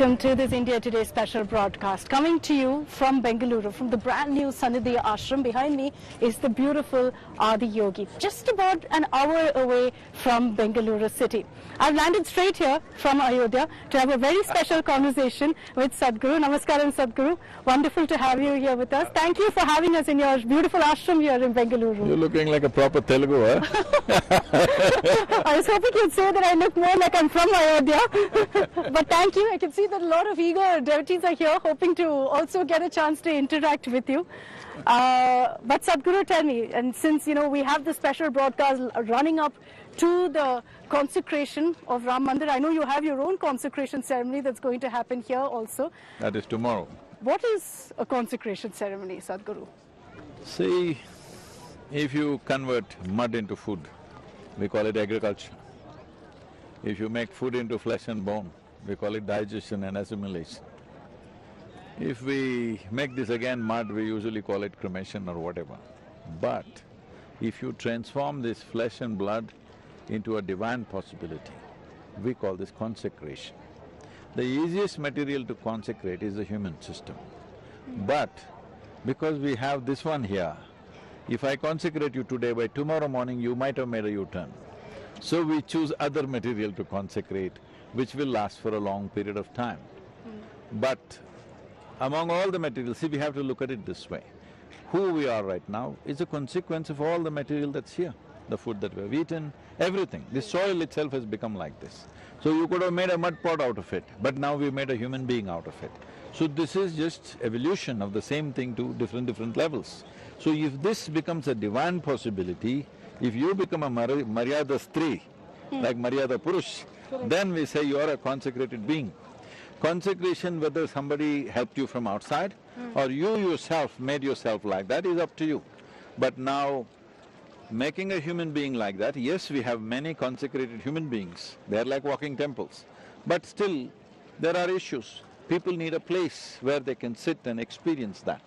welcome to this India Today special broadcast. Coming to you from Bengaluru, from the brand new Sanidhi Ashram. Behind me is the beautiful Adi Yogi, just about an hour away from Bengaluru city. I've landed straight here from Ayodhya to have a very special conversation with Sadhguru. Namaskaram, Sadhguru. Wonderful to have you here with us. Thank you for having us in your beautiful ashram here in Bengaluru. You're looking like a proper Telugu, huh? I was hoping you'd say that I look more like I'm from Ayodhya. But thank you. I can see that a lot of eager devotees are here hoping to also get a chance to interact with you. But Sadhguru, tell me, and since we have the special broadcast running up to the consecration of Ram Mandir, I know you have your own consecration ceremony that's going to happen here also. That is tomorrow. What is a consecration ceremony, Sadhguru? See, if you convert mud into food, we call it agriculture. If you make food into flesh and bone, we call it digestion and assimilation. If we make this again mud, we usually call it cremation or whatever. But if you transform this flesh and blood into a divine possibility, we call this consecration. The easiest material to consecrate is the human system. But because we have this one here, if I consecrate you today, by tomorrow morning you might have made a U-turn. So we choose other material to consecrate, which will last for a long period of time. But among all the materials, see, we have to look at it this way. Who we are right now is a consequence of all the material that's here. The food that we've eaten, everything. The soil itself has become like this. So you could have made a mud pot out of it, but now we've made a human being out of it. So this is just evolution of the same thing to different levels. So if this becomes a divine possibility, if you become a Maryada Stri, like Maryada Purush, then we say you are a consecrated being. Consecration, whether somebody helped you from outside or you yourself made yourself like that, is up to you. But now, making a human being like that, yes, we have many consecrated human beings, they're like walking temples. But still, there are issues. People need a place where they can sit and experience that.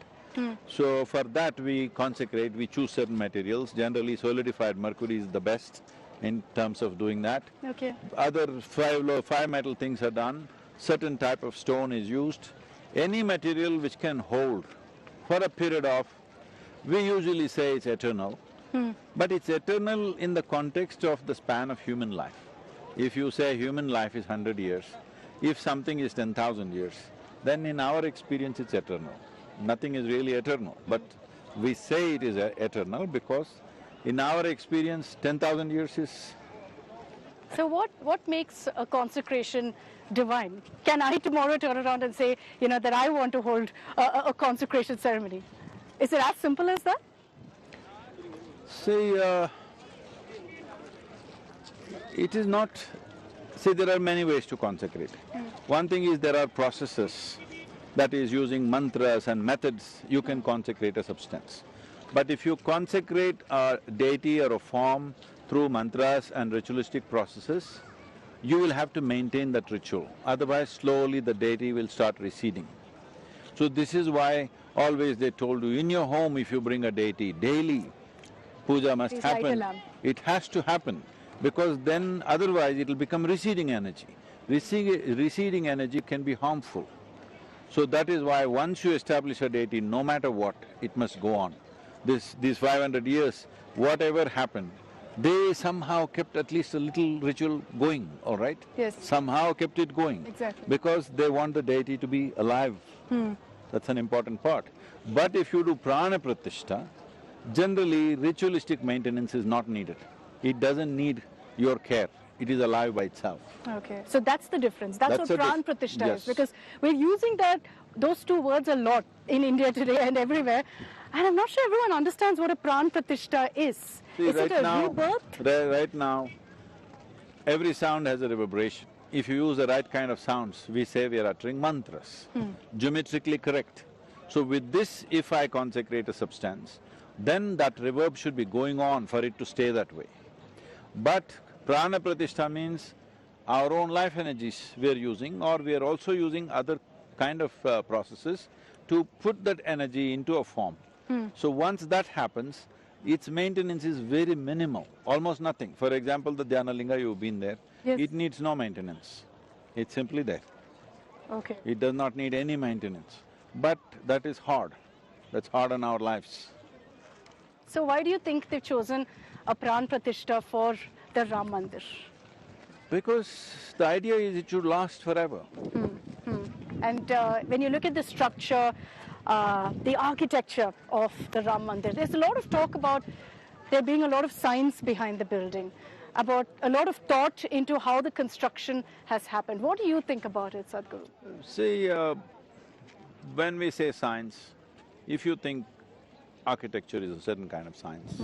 So for that we consecrate, we choose certain materials. Generally solidified mercury is the best in terms of doing that. Okay. Other five metal things are done, certain type of stone is used. Any material which can hold for a period of, we usually say it's eternal, but it's eternal in the context of the span of human life. If you say human life is 100 years, if something is 10,000 years, then in our experience it's eternal. Nothing is really eternal, but we say it is eternal because in our experience 10,000 years is… So what makes a consecration divine? Can I tomorrow turn around and say, that I want to hold a consecration ceremony? Is it as simple as that? See, it is not… See, there are many ways to consecrate. One thing is there are processes, that is using mantras and methods, you can consecrate a substance. But if you consecrate a deity or a form through mantras and ritualistic processes, you will have to maintain that ritual, otherwise slowly the deity will start receding. So this is why always they told you, in your home if you bring a deity, daily puja must happen. It has to happen, because then otherwise it'll become receding energy. Receding energy can be harmful. So that is why once you establish a deity, no matter what, it must go on. These 500 years, whatever happened, they somehow kept at least a little ritual going, all right? Yes. Somehow kept it going. Exactly. Because they want the deity to be alive. That's an important part. But if you do prana pratishtha, generally ritualistic maintenance is not needed. It doesn't need your care. It is alive by itself. Okay, so that's the difference. That's what Pran Pratishtha is, because we're using those two words a lot in India today and everywhere, and I'm not sure everyone understands what a Pran Pratishtha is. See, is it a rebirth? Right now, every sound has a reverberation. If you use the right kind of sounds, we say we are uttering mantras, geometrically correct. So with this, if I consecrate a substance, then that reverb should be going on for it to stay that way. But prana pratishtha means our own life energies we are using, or we are also using other kind of processes to put that energy into a form. So once that happens, its maintenance is very minimal, almost nothing. For example, the Dhyana Linga, you've been there, Yes. it needs no maintenance, it's simply there. Okay. It does not need any maintenance. But that is hard. That's hard on our lives. So why do you think they've chosen a Pran Pratishta for the Ram Mandir? Because the idea is it should last forever. And when you look at the structure, the architecture of the Ram Mandir, there's a lot of talk about there being a lot of science behind the building, about a lot of thought into how the construction has happened. What do you think about it, Sadhguru? See, when we say science, if you think architecture is a certain kind of science,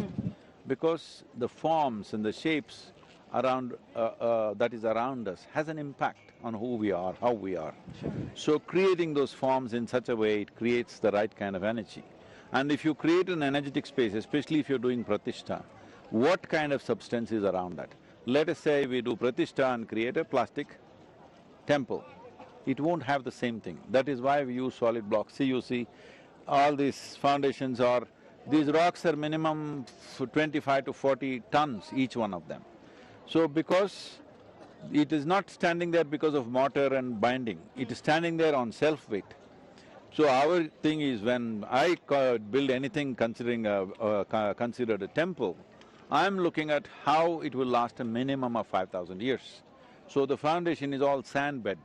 because the forms and the shapes around… that is around us has an impact on who we are, how we are. Sure. So creating those forms in such a way, it creates the right kind of energy. And if you create an energetic space, especially if you're doing pratishtha, what kind of substance is around that? Let us say we do pratishtha and create a plastic temple. It won't have the same thing. That is why we use solid blocks. See, you see, all these foundations are… these rocks are minimum 25 to 40 tons, each one of them. So because it is not standing there because of mortar and binding, it is standing there on self-weight. So our thing is, when I build anything considering considered a temple, I'm looking at how it will last a minimum of 5,000 years. So the foundation is all sand bed.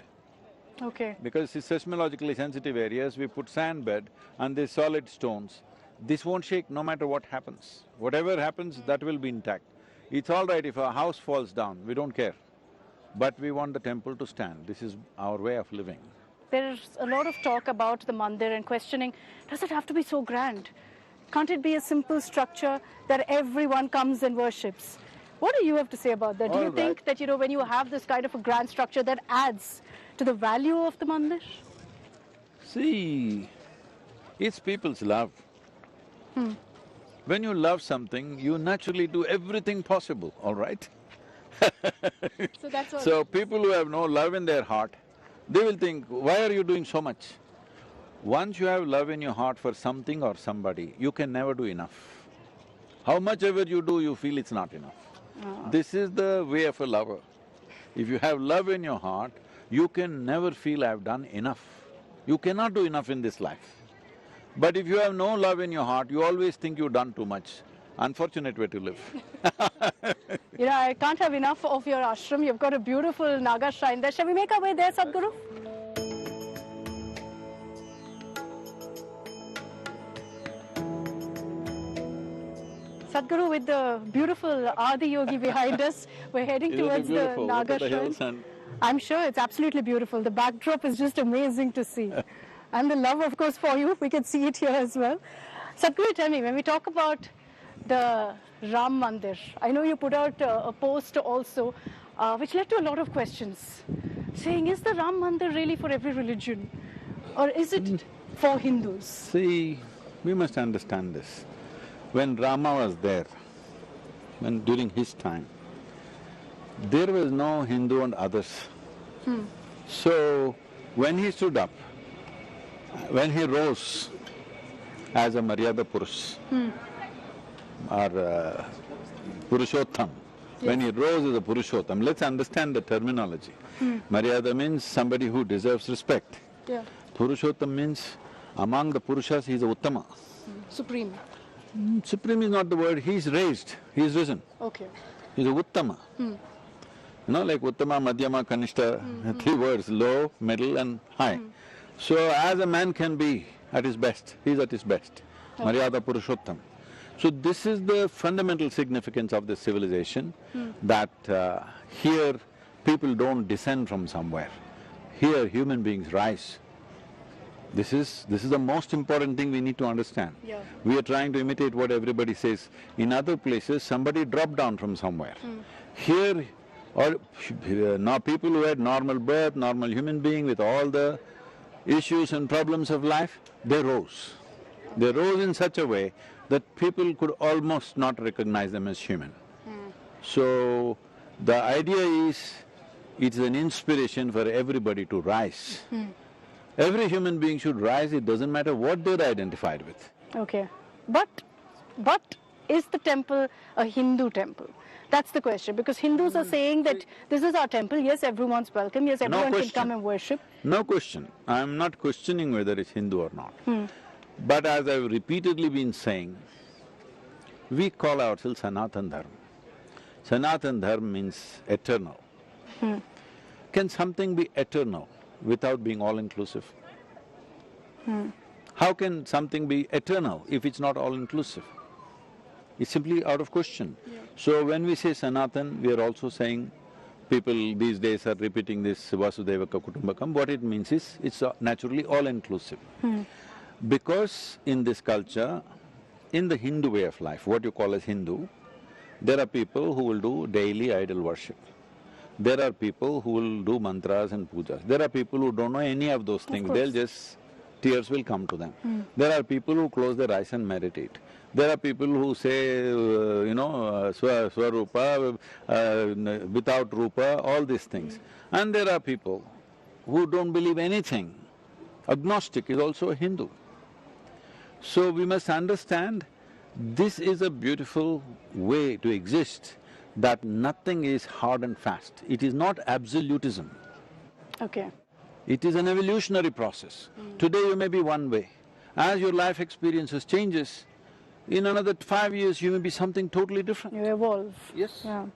Okay. Because it's seismologically sensitive areas, we put sand bed and these solid stones. This won't shake no matter what happens. Whatever happens, that will be intact. It's all right if a house falls down, we don't care. But we want the temple to stand. This is our way of living. There's a lot of talk about the mandir and questioning, does it have to be so grand? Can't it be a simple structure that everyone comes and worships? What do you have to say about that? Do you think that, when you have this kind of a grand structure, that adds to the value of the mandir? See, it's people's love. When you love something, you naturally do everything possible, all right? So that's what… So people who have no love in their heart, they will think, why are you doing so much? Once you have love in your heart for something or somebody, you can never do enough. How much ever you do, you feel it's not enough. This is the way of a lover. If you have love in your heart, you can never feel I've done enough. You cannot do enough in this life. But if you have no love in your heart, you always think you've done too much. Unfortunate way to live. I can't have enough of your ashram. You've got a beautiful Naga shrine there. Shall we make our way there, Sadhguru? Sadhguru, with the beautiful Adi Yogi behind us, we're heading towards the Naga shrine. I'm sure it's absolutely beautiful. The backdrop is just amazing to see. And the love, of course, for you, we can see it here as well. Sadhguru, tell me, when we talk about the Ram Mandir, I know you put out a post also, which led to a lot of questions, saying, is the Ram Mandir really for every religion? Or is it for Hindus? See, we must understand this. When Rama was there, during his time, there was no Hindu and others. So, when he stood up, when he rose as a Maryada Purush, or Purushottam, when he rose as a Purushottam, let's understand the terminology. Maryada means somebody who deserves respect. Purushottam means among the Purushas he is a Uttama. Supreme. Supreme is not the word, he's raised, he's risen. Okay. He's a Uttama. Like Uttama, Madhyama, Kanishta, three words, low, middle and high. So as a man can be at his best, he's at his best. Maryada Purushottam. So this is the fundamental significance of this civilization, that here people don't descend from somewhere. Here human beings rise. This is the most important thing we need to understand. We are trying to imitate what everybody says. In other places, somebody dropped down from somewhere. Here, now people who had normal birth, normal human being with all the issues and problems of life, they rose. They rose in such a way that people could almost not recognize them as human. So, the idea is, it's an inspiration for everybody to rise. Every human being should rise, it doesn't matter what they're identified with. Okay. But is the temple a Hindu temple? That's the question, because Hindus are saying that this is our temple, yes, everyone's welcome, yes, everyone can come and worship. No question. I'm not questioning whether it's Hindu or not. But as I've repeatedly been saying, we call ourselves Sanatan Dharma. Sanatan Dharma means eternal. Can something be eternal without being all-inclusive? How can something be eternal if it's not all-inclusive? It's simply out of question. So when we say Sanatan, we are also saying, people these days are repeating this Vasudevaka Kutumbakam, what it means is, it's naturally all-inclusive. Because in this culture, in the Hindu way of life, what you call as Hindu, there are people who will do daily idol worship. There are people who will do mantras and pujas. There are people who don't know any of those things, they'll just… tears will come to them. There are people who close their eyes and meditate. There are people who say, Swarupa, without Rupa, all these things. And there are people who don't believe anything. Agnostic is also a Hindu. So we must understand, this is a beautiful way to exist, that nothing is hard and fast. It is not absolutism. Okay. It is an evolutionary process. Today you may be one way. As your life experiences changes, in another 5 years you may be something totally different. You evolve. Yes. Yeah.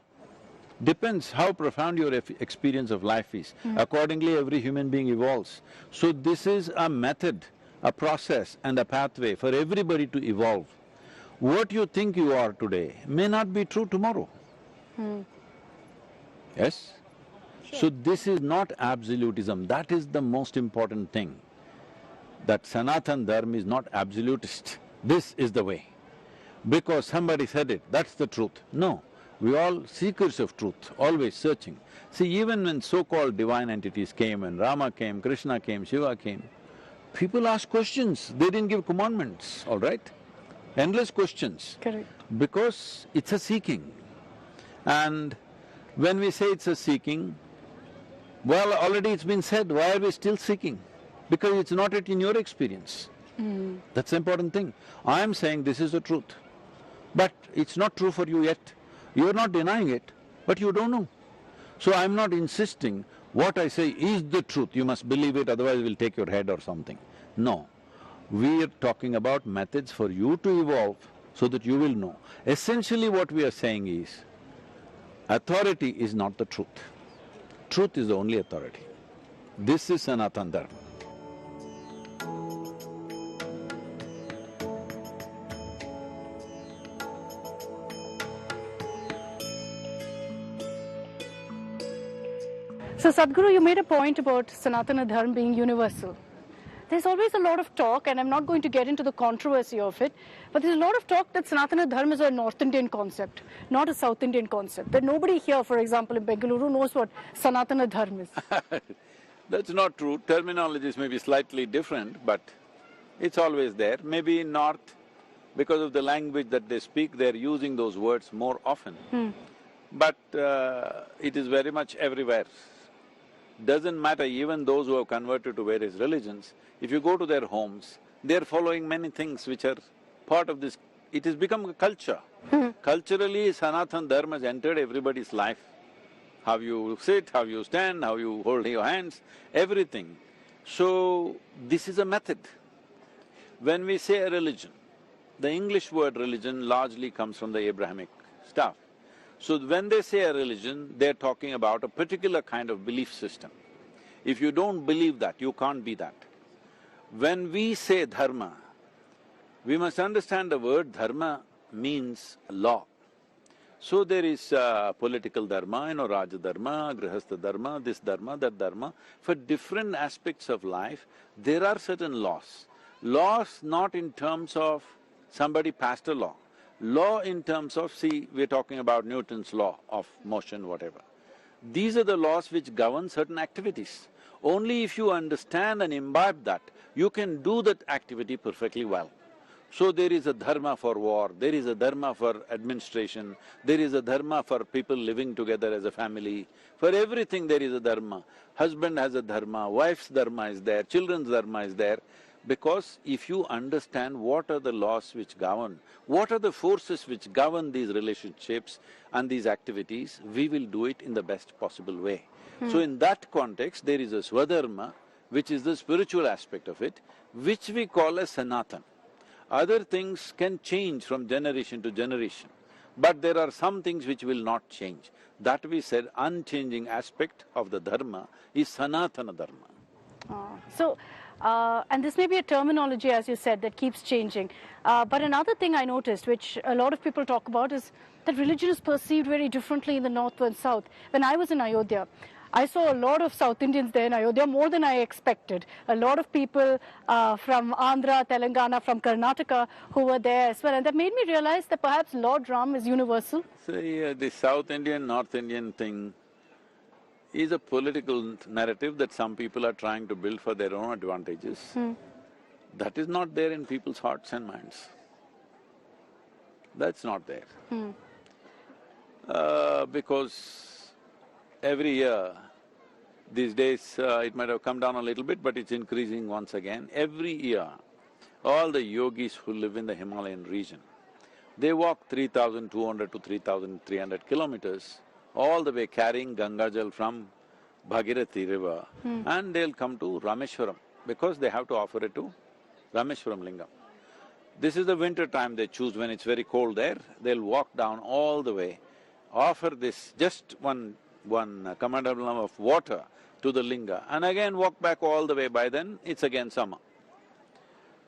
Depends how profound your experience of life is. Accordingly, every human being evolves. So this is a method, a process and a pathway for everybody to evolve. What you think you are today may not be true tomorrow. Yes? So this is not absolutism, that is the most important thing. That Sanatan Dharma is not absolutist, this is the way. Because somebody said it, that's the truth. No, we all seekers of truth, always searching. See, even when so-called divine entities came, when Rama came, Krishna came, Shiva came, people asked questions, they didn't give commandments, all right? Endless questions. Correct. Because it's a seeking. And when we say it's a seeking, well, already it's been said, why are we still seeking? Because it's not yet in your experience. That's the important thing. I am saying this is the truth, but it's not true for you yet. You are not denying it, but you don't know. So I'm not insisting what I say is the truth, you must believe it, otherwise we'll take your head or something. No. We are talking about methods for you to evolve so that you will know. Essentially what we are saying is, authority is not the truth. Truth is the only authority. This is Sanatan Dharma. So Sadhguru, you made a point about Sanatana Dharma being universal. There's always a lot of talk, and I'm not going to get into the controversy of it, but there's a lot of talk that Sanatana Dharma is a North Indian concept, not a South Indian concept. That nobody here, for example, in Bengaluru knows what Sanatana Dharma is. That's not true. Terminologies may be slightly different, but it's always there. Maybe in North, because of the language that they speak, they're using those words more often. But it is very much everywhere. Doesn't matter, even those who have converted to various religions, if you go to their homes, they're following many things which are part of this… It has become a culture. Culturally, Sanatana Dharma has entered everybody's life. How you sit, how you stand, how you hold your hands, everything. So, this is a method. When we say a religion, the English word religion largely comes from the Abrahamic stuff. So when they say a religion, they're talking about a particular kind of belief system. If you don't believe that, you can't be that. When we say dharma, we must understand the word dharma means law. So there is political dharma, Raja dharma, Grihastha dharma, this dharma, that dharma. For different aspects of life, there are certain laws. Laws not in terms of somebody passed a law. Law in terms of, see, we're talking about Newton's law of motion, whatever. These are the laws which govern certain activities. Only if you understand and imbibe that, you can do that activity perfectly well. So there is a dharma for war, there is a dharma for administration, there is a dharma for people living together as a family. For everything there is a dharma. Husband has a dharma, wife's dharma is there, children's dharma is there. Because if you understand what are the laws which govern, what are the forces which govern these relationships and these activities, we will do it in the best possible way. So in that context, there is a Swadharma, which is the spiritual aspect of it, which we call as Sanatan. Other things can change from generation to generation, but there are some things which will not change. That we said unchanging aspect of the dharma is Sanatana dharma. And this may be a terminology, as you said, that keeps changing. But another thing I noticed, which a lot of people talk about, is that religion is perceived very differently in the north and south. When I was in Ayodhya, I saw a lot of South Indians there in Ayodhya, more than I expected. A lot of people from Andhra, Telangana, from Karnataka who were there as well. And that made me realize that perhaps Lord Ram is universal. See, the South Indian, North Indian thing is a political narrative that some people are trying to build for their own advantages. That is not there in people's hearts and minds. That's not there. Because every year, these days it might have come down a little bit, but it's increasing once again. Every year, all the yogis who live in the Himalayan region, they walk 3,200 to 3,300 kilometers all the way carrying Gangajal from Bhagirathi river and they'll come to Rameshwaram because they have to offer it to Rameshwaram Lingam. This is the winter time they choose when it's very cold there, they'll walk down all the way, offer this just one kamandalam of water to the linga and again walk back all the way. By then, it's again summer.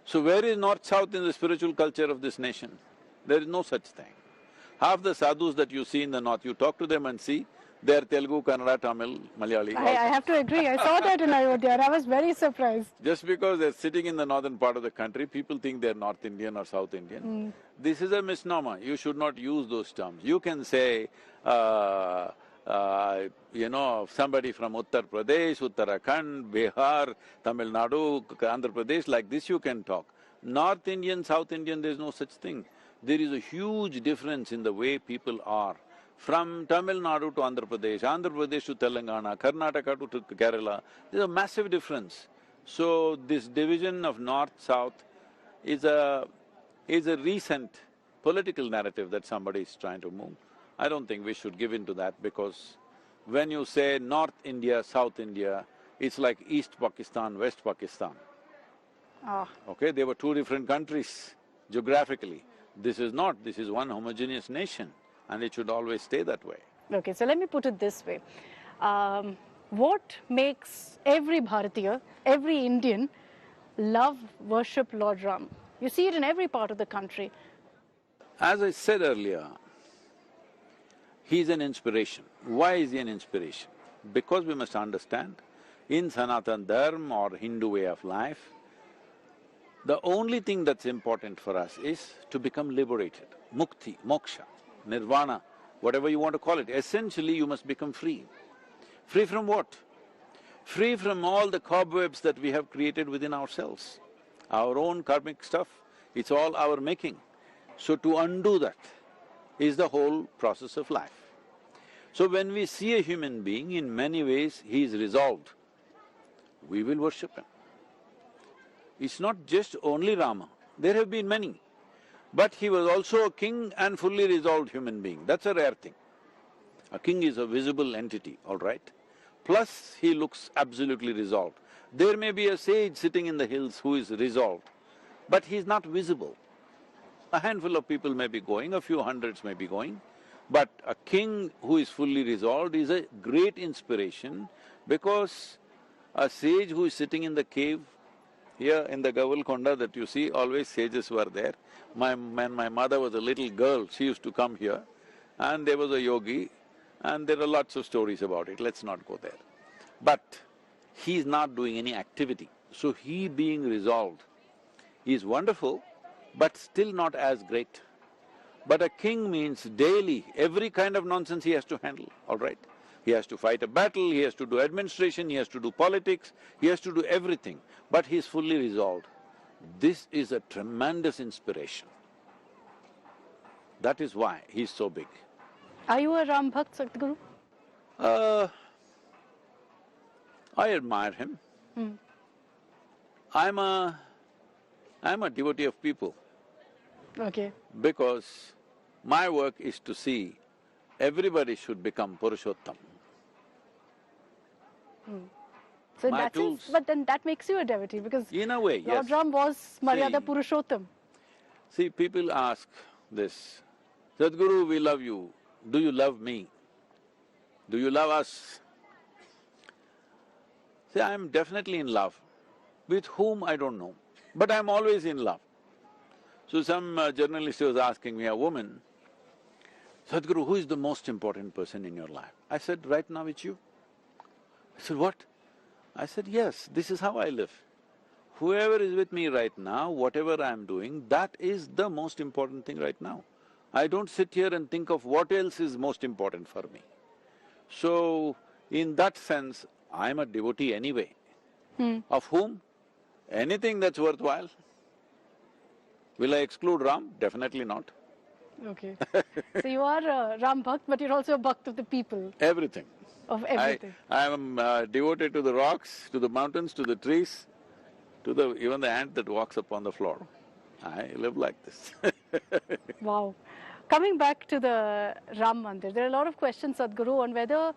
So where is north-south in the spiritual culture of this nation? There is no such thing. Half the sadhus that you see in the north, you talk to them and see, they're Telugu, Kannada, Tamil, Malayali. I have to agree, I saw that in Ayodhya and I was very surprised. Just because they're sitting in the northern part of the country, people think they're North Indian or South Indian. This is a misnomer, you should not use those terms. You can say, somebody from Uttar Pradesh, Uttarakhand, Bihar, Tamil Nadu, Andhra Pradesh, like this you can talk. North Indian, South Indian, there's no such thing. There is a huge difference in the way people are. From Tamil Nadu to Andhra Pradesh to Telangana, Karnataka to Kerala, there's a massive difference. So this division of north-south is a recent political narrative that somebody is trying to move. I don't think we should give in to that because when you say North India, South India, it's like East Pakistan, West Pakistan. Okay, they were two different countries geographically. This is not, this is one homogeneous nation and it should always stay that way. Okay, so let me put it this way. What makes every Bharatiya, every Indian love, worship Lord Ram? You see it in every part of the country. As I said earlier, he is an inspiration. Why is he an inspiration? Because we must understand, in Sanatana Dharma or Hindu way of life, the only thing that's important for us is to become liberated. Mukti, moksha, nirvana, whatever you want to call it. Essentially, you must become free. Free from what? Free from all the cobwebs that we have created within ourselves. Our own karmic stuff, it's all our making. So to undo that is the whole process of life. So when we see a human being, in many ways he is resolved, we will worship him. It's not just only Rama, there have been many. But he was also a king and fully resolved human being, that's a rare thing. A king is a visible entity, all right? Plus, he looks absolutely resolved. There may be a sage sitting in the hills who is resolved, but he is not visible. A handful of people may be going, a few hundreds may be going, but a king who is fully resolved is a great inspiration because a sage who is sitting in the cave, here in the Gavalkonda that you see, always sages were there. When my mother was a little girl, she used to come here and there was a yogi and there are lots of stories about it, let's not go there. But he is not doing any activity, so he being resolved is wonderful, but still not as great. But a king means daily, every kind of nonsense he has to handle, all right? He has to fight a battle, he has to do administration, he has to do politics, he has to do everything, but he is fully resolved. This is a tremendous inspiration. That is why he is so big. Are you a Ram Bhakt, Sadhguru? I admire him. I'm a I'm a devotee of people Okay. because my work is to see everybody should become Purushottam. So in My that sense, tools, but then that makes you a devotee because in a way, yes. Lord Ram was Maryada See- Purushottam. See, people ask this, Sadhguru, we love you, do you love me? Do you love us? See, I'm definitely in love. With whom, I don't know, but I'm always in love. So some journalist was asking me, a woman, Sadhguru, who is the most important person in your life? I said, right now it's you. I said, what? I said, yes, this is how I live. Whoever is with me right now, whatever I'm doing, that is the most important thing right now. I don't sit here and think of what else is most important for me. So, in that sense, I'm a devotee anyway. Of whom? Anything that's worthwhile. Will I exclude Ram? Definitely not. Okay. So you are a Ram Bhakt, but you're also a Bhakt of the people, Everything. of everything. I am devoted to the rocks, to the mountains, to the trees, to the… even the ant that walks upon the floor. I live like this. Wow. Coming back to the Ram Mandir, there are a lot of questions, Sadhguru, on whether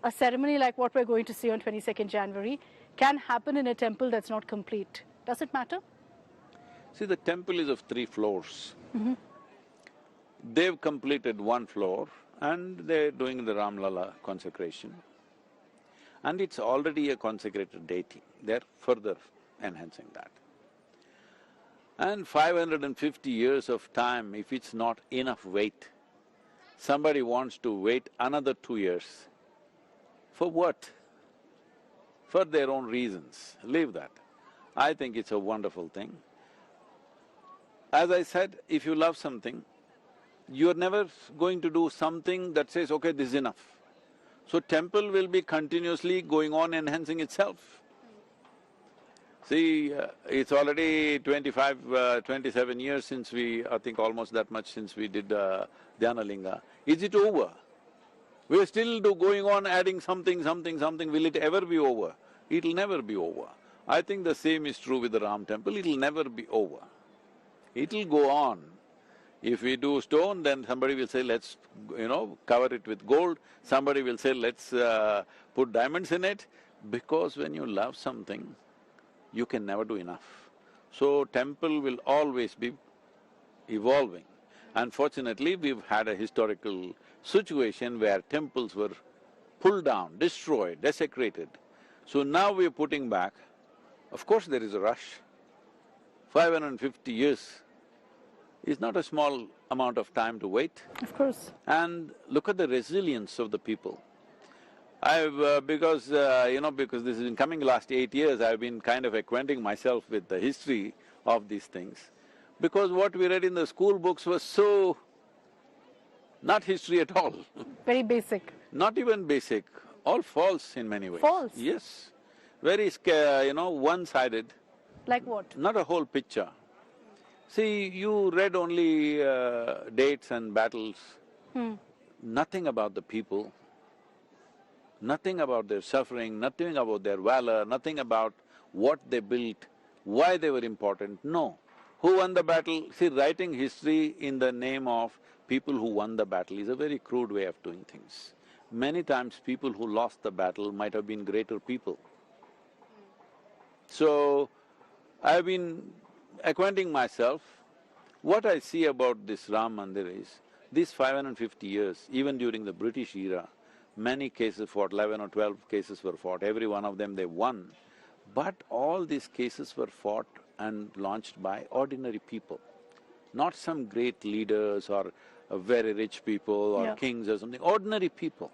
a ceremony like what we're going to see on 22nd January can happen in a temple that's not complete. Does it matter? See, the temple is of 3 floors. They've completed 1 floor and they're doing the Ramlala consecration. And it's already a consecrated deity, they're further enhancing that. And 550 years of time, if it's not enough weight, somebody wants to wait another 2 years. For what? For their own reasons, leave that. I think it's a wonderful thing. As I said, if you love something, you're never going to do something that says, okay, this is enough. So temple will be continuously going on enhancing itself. See, it's already 27 years since we… I think almost that much since we did Dhyanalinga. Is it over? We're still going on adding something, will it ever be over? It'll never be over. I think the same is true with the Ram temple, it'll never be over. It'll go on. If we do stone, then somebody will say, let's, cover it with gold. Somebody will say, let's put diamonds in it. Because when you love something, you can never do enough. So temple will always be evolving. Unfortunately, we've had a historical situation where temples were pulled down, destroyed, desecrated. So now we're putting back. Of course there is a rush. 550 years is not a small amount of time to wait. Of course. And look at the resilience of the people. Because this has been coming last 8 years, I've been kind of acquainting myself with the history of these things. Because what we read in the school books was so… not history at all. Very basic. Not even basic, all false in many ways. False? Yes. Very one-sided, Like what? not a whole picture. See, you read only dates and battles, nothing about the people, nothing about their suffering, nothing about their valor, nothing about what they built, why they were important, no. Who won the battle? See, writing history in the name of people who won the battle is a very crude way of doing things. Many times people who lost the battle might have been greater people. So, I've been acquainting myself. What I see about this Ram Mandir is, these 550 years, even during the British era, many cases fought, 11 or 12 cases were fought, every one of them they won. But all these cases were fought and launched by ordinary people, not some great leaders or very rich people or kings or something, ordinary people.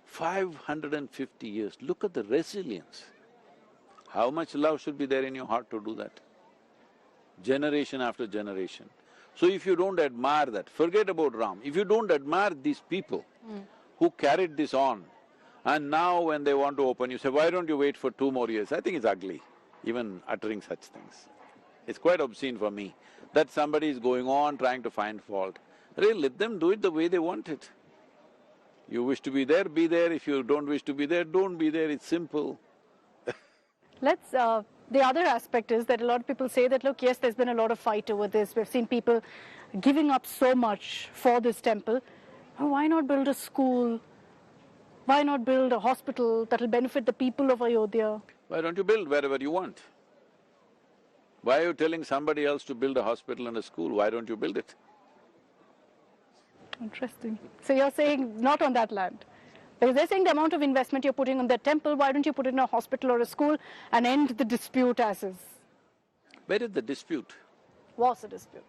550 years, look at the resilience. How much love should be there in your heart to do that? Generation after generation. So if you don't admire that, forget about Ram, if you don't admire these people who carried this on, and now when they want to open, you say, why don't you wait for 2 more years? I think it's ugly, even uttering such things. It's quite obscene for me, that somebody is going on trying to find fault. Really, let them do it the way they want it. You wish to be there, be there. If you don't wish to be there, don't be there. It's simple. Let's the other aspect is that a lot of people say that, look, yes, there's been a lot of fight over this. We've seen people giving up so much for this temple. Why not build a school? Why not build a hospital that will benefit the people of Ayodhya? Why don't you build wherever you want? Why are you telling somebody else to build a hospital and a school? Why don't you build it? Interesting. So you're saying not on that land? Because they're saying the amount of investment you're putting on the temple, why don't you put it in a hospital or a school and end the dispute as is? Where is the dispute? Was a dispute.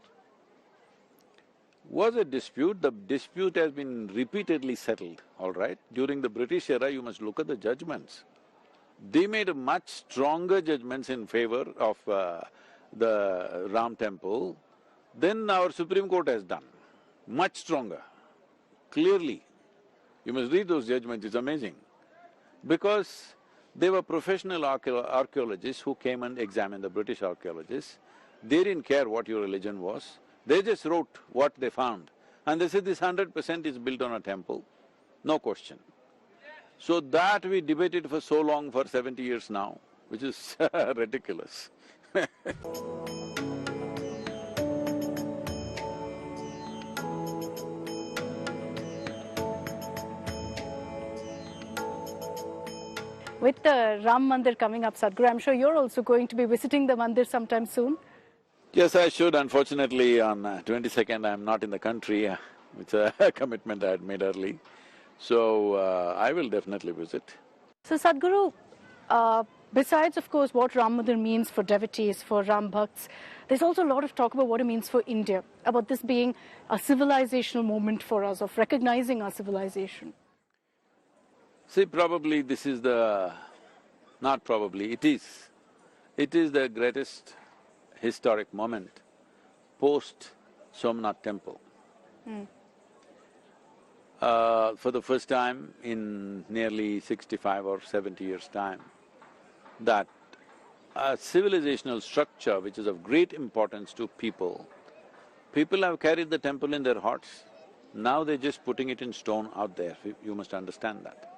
Was a dispute, the dispute has been repeatedly settled, all right? During the British era, you must look at the judgments. They made much stronger judgments in favor of the Ram temple than our Supreme Court has done, much stronger, clearly. You must read those judgments, it's amazing. Because they were professional archaeologists who came and examined the British archaeologists. They didn't care what your religion was, they just wrote what they found. And they said this 100% is built on a temple, no question. So that we debated for so long, for 70 years now, which is ridiculous. With the Ram Mandir coming up, Sadhguru, I'm sure you're also going to be visiting the Mandir sometime soon. Yes, I should. Unfortunately, on 22nd, I'm not in the country. It's a commitment I had made early. So, I will definitely visit. So, Sadhguru, besides, of course, what Ram Mandir means for devotees, for Ram Bhakts, there's also a lot of talk about what it means for India, about this being a civilizational moment for us, of recognizing our civilization. See, probably this is the… not probably, it is. It is the greatest historic moment post-Somnath temple. For the first time in nearly 65 or 70 years' time, that a civilizational structure which is of great importance to people, people have carried the temple in their hearts. Now they're just putting it in stone out there, you must understand that.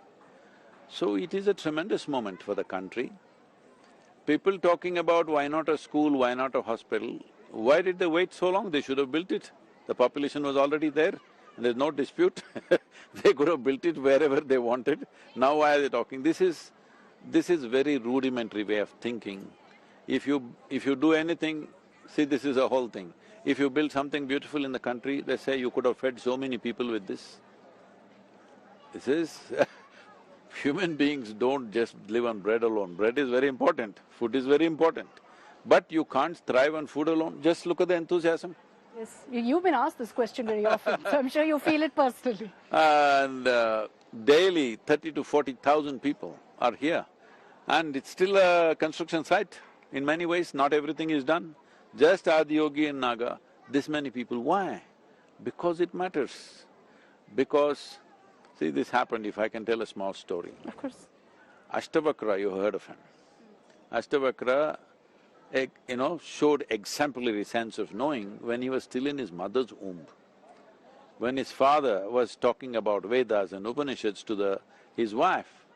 So it is a tremendous moment for the country. People talking about why not a school, why not a hospital, why did they wait so long? They should have built it. The population was already there and there's no dispute. They could have built it wherever they wanted. Now why are they talking? This is very rudimentary way of thinking. If you do anything, see, this is a whole thing. If you build something beautiful in the country, they say you could have fed so many people with this. This is human beings don't just live on bread alone. Bread is very important, food is very important. But you can't thrive on food alone. Just look at the enthusiasm. Yes, you've been asked this question very often, so I'm sure you feel it personally. And daily 30 to 40,000 people are here. And it's still a construction site. In many ways, not everything is done. Just Adiyogi and Naga, this many people. Why? Because it matters. Because, see, this happened, if I can tell a small story. Of course. Ashtavakra, you heard of him. Ashtavakra, showed exemplary sense of knowing when he was still in his mother's womb. When his father was talking about Vedas and Upanishads to his wife,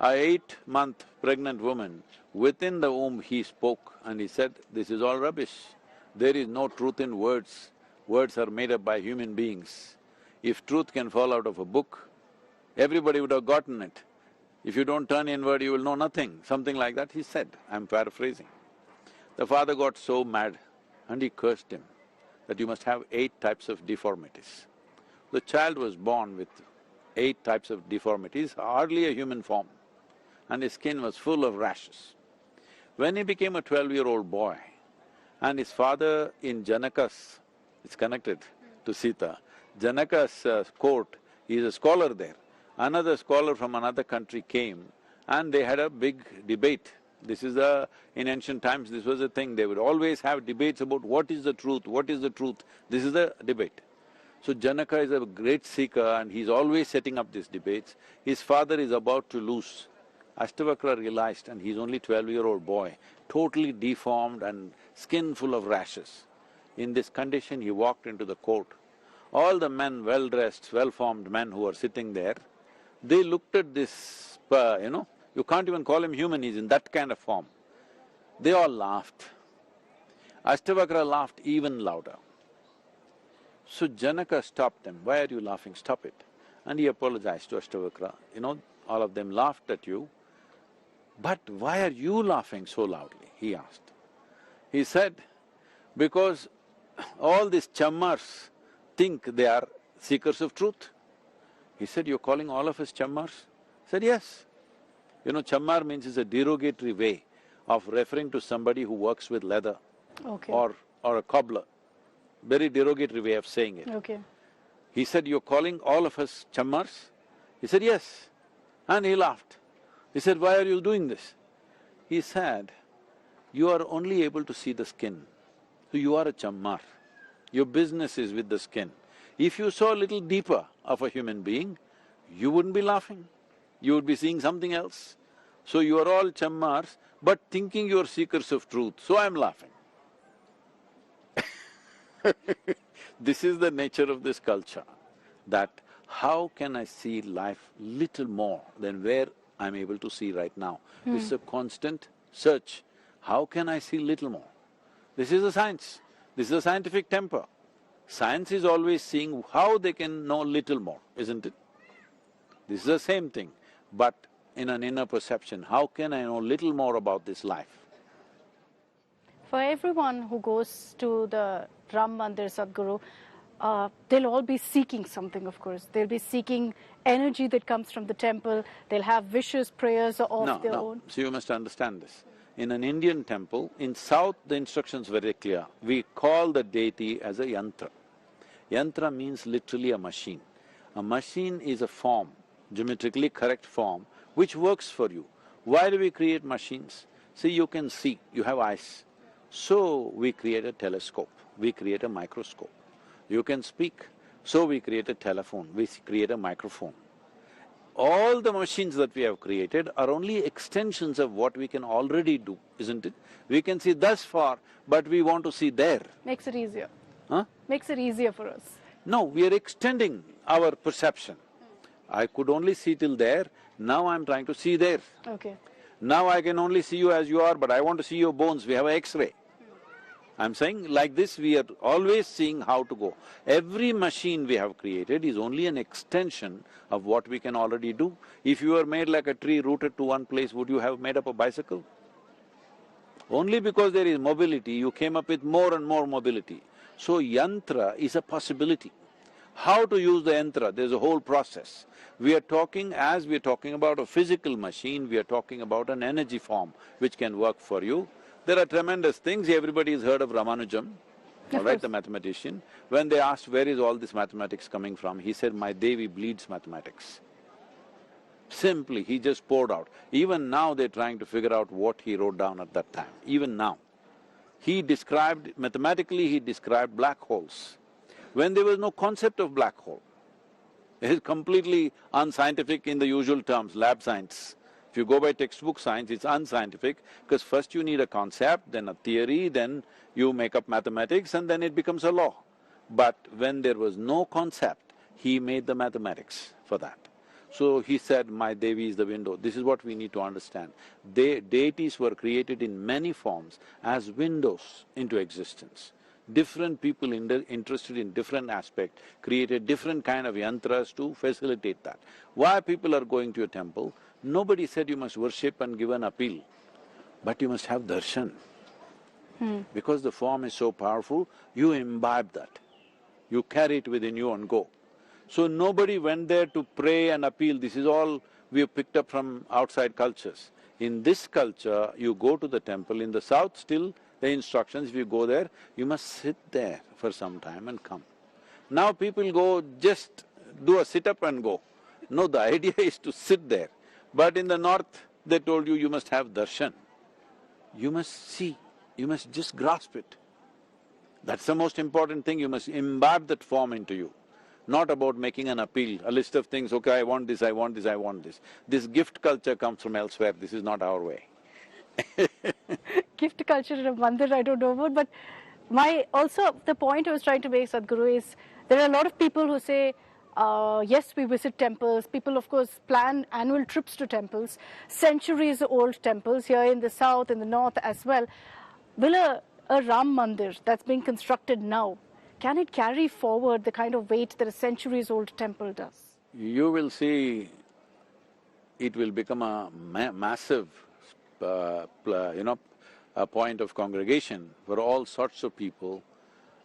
a 8-month pregnant woman, within the womb he spoke and he said, this is all rubbish. There is no truth in words. Words are made up by human beings. If truth can fall out of a book, everybody would have gotten it. If you don't turn inward, you will know nothing. Something like that he said, I'm paraphrasing. The father got so mad and he cursed him that you must have 8 types of deformities. The child was born with 8 types of deformities, hardly a human form, and his skin was full of rashes. When he became a 12-year-old boy, and his father in Janaka's, it's connected to Sita, Janaka's court, he is a scholar there. Another scholar from another country came and they had a big debate. This is in ancient times, this was a thing, they would always have debates about what is the truth, what is the truth, this is the debate. So Janaka is a great seeker and he's always setting up these debates. His father is about to lose. Ashtavakra realized, and he's only 12-year-old boy, totally deformed and skin full of rashes. In this condition, he walked into the court. All the men, well-dressed, well-formed men who were sitting there, they looked at this, you can't even call him human, he's in that kind of form. They all laughed. Ashtavakra laughed even louder. So Janaka stopped them, "Why are you laughing? Stop it." And he apologized to Ashtavakra, all of them laughed at you, but why are you laughing so loudly? He asked. He said, because all these chammars think they are seekers of truth. He said, "You're calling all of us chammars?" I said, "Yes." Chammar means it's a derogatory way of referring to somebody who works with leather Okay. or a cobbler. Very derogatory way of saying it. Okay. He said, "You're calling all of us chammars?" He said, "Yes." And he laughed. He said, "Why are you doing this?" He said, "You are only able to see the skin, so you are a chammar. Your business is with the skin. If you saw a little deeper of a human being, you wouldn't be laughing, you would be seeing something else. So you are all chammars, but thinking you are seekers of truth, so I'm laughing." This is the nature of this culture, that how can I see life little more than where I'm able to see right now? This is a constant search. How can I see little more? This is a science, this is a scientific temper. Science is always seeing how they can know little more, isn't it? This is the same thing, but in an inner perception, how can I know little more about this life? For everyone who goes to the Ram Mandir, Sadhguru, they'll all be seeking something, of course. They'll be seeking energy that comes from the temple, they'll have wishes, prayers of their own. So you must understand this. In an Indian temple, in South the instruction's very clear. We call the deity as a yantra. Yantra means literally a machine. A machine is a form, geometrically correct form, which works for you. Why do we create machines? See, you can see, you have eyes. So we create a telescope, we create a microscope. You can speak, so we create a telephone, we create a microphone. All the machines that we have created are only extensions of what we can already do, isn't it? We can see thus far, but we want to see there. Makes it easier. Huh? Makes it easier for us. No, we are extending our perception. I could only see till there, now I'm trying to see there. Okay. Now I can only see you as you are, but I want to see your bones, we have an X-ray. I'm saying like this, we are always seeing how to go. Every machine we have created is only an extension of what we can already do. If you were made like a tree rooted to one place, would you have made up a bicycle? Only because there is mobility, you came up with more and more mobility. So yantra is a possibility. How to use the yantra, there's a whole process. We are talking, as we are talking about a physical machine, we are talking about an energy form which can work for you. There are tremendous things. Everybody has heard of Ramanujam, all right, the mathematician. When they asked, where is all this mathematics coming from, he said, "My Devi bleeds mathematics." Simply, he just poured out. Even now they're trying to figure out what he wrote down at that time, even now. He described, mathematically he described black holes, when there was no concept of black hole. It is completely unscientific in the usual terms, lab science. If you go by textbook science, it's unscientific, because first you need a concept, then a theory, then you make up mathematics, and then it becomes a law. But when there was no concept, he made the mathematics for that. So he said, "My Devi is the window." This is what we need to understand. Deities were created in many forms as windows into existence. Different people interested in different aspects created different kind of yantras to facilitate that. Why people are going to a temple? Nobody said you must worship and give an appeal, but you must have darshan. Because the form is so powerful, you imbibe that. You carry it within you and go. So nobody went there to pray and appeal. This is all we have picked up from outside cultures. In this culture, you go to the temple. In the south still, the instructions, if you go there, you must sit there for some time and come. Now people go, just do a sit-up and go. No, the idea is to sit there. But in the north, they told you, you must have darshan. You must see, you must just grasp it. That's the most important thing, you must imbibe that form into you. Not about making an appeal, a list of things, okay, I want this, I want this, I want this. This gift culture comes from elsewhere, this is not our way. Gift culture in a mandir, I don't know about, but also the point I was trying to make, Sadhguru, is there are a lot of people who say, Yes, we visit temples. People, of course, plan annual trips to temples, centuries-old temples here in the south, in the north as well. Will a Ram Mandir that's being constructed now, can it carry forward the kind of weight that a centuries-old temple does? You will see it will become a massive, a point of congregation for all sorts of people,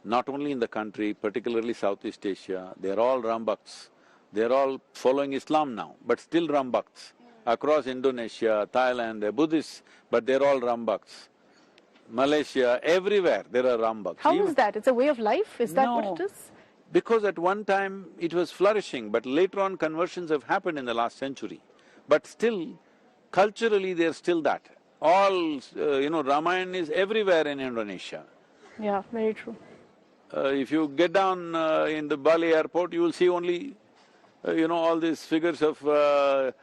not only in the country, particularly Southeast Asia. They're all Ram Bhakts. They're all following Islam now, but still Ram Bhakts. Across Indonesia, Thailand, they're Buddhists, but they're all Ram Bhakts. Malaysia, everywhere there are Ram Bhakts. How is that? It's a way of life? Is that what it is? Because at one time it was flourishing, but later on conversions have happened in the last century. But still, culturally they're still that. All, Ramayana is everywhere in Indonesia. Yeah, very true. If you get down in the Bali airport, you will see only, all these figures of Rama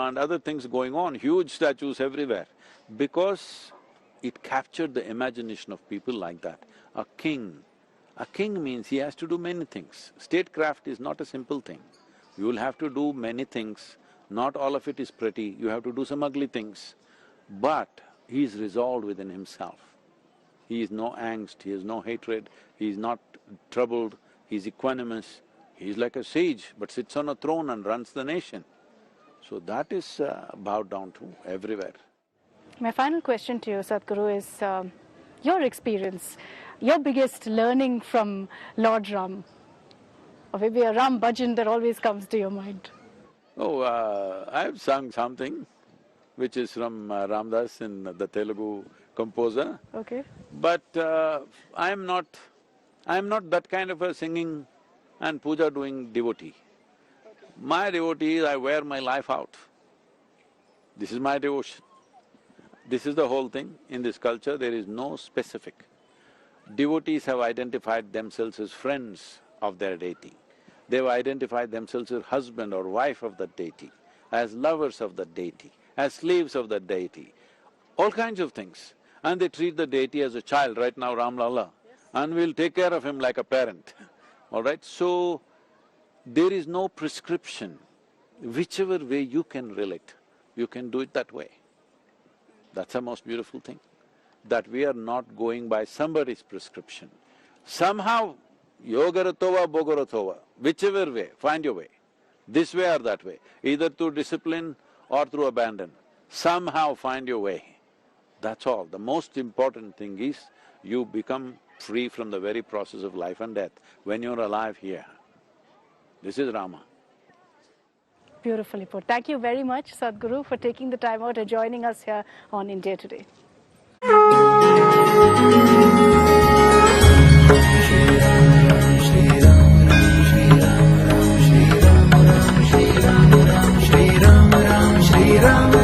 and other things going on, huge statues everywhere. Because it captured the imagination of people like that. A king means he has to do many things. Statecraft is not a simple thing. You will have to do many things, not all of it is pretty, you have to do some ugly things. But he is resolved within himself. He is no angst, he has no hatred, he is not troubled, he is equanimous. He is like a sage but sits on a throne and runs the nation. So that is bowed down to everywhere. My final question to you, Sadhguru, is your experience, your biggest learning from Lord Ram, or maybe a Ram bhajan that always comes to your mind. Oh, I've sung something which is from Ramdas in the Telugu composer. Okay. But I'm not that kind of a singing and puja doing devotee. My devotee is I wear my life out. This is my devotion. This is the whole thing. In this culture, there is no specific. Devotees have identified themselves as friends of their deity. They've identified themselves as husband or wife of the deity, as lovers of the deity, as slaves of the deity, all kinds of things. And they treat the deity as a child, right now Ram Lalla, and we'll take care of him like a parent, all right? So, there is no prescription. Whichever way you can relate, you can do it that way. That's the most beautiful thing, that we are not going by somebody's prescription. Somehow, yogaratova, bogaratova, whichever way, find your way, this way or that way, either through discipline or through abandon, somehow find your way. That's all. The most important thing is you become free from the very process of life and death when you're alive here. This is Rama. Beautifully put. Thank you very much, Sadhguru, for taking the time out and joining us here on India Today. Shri Ram,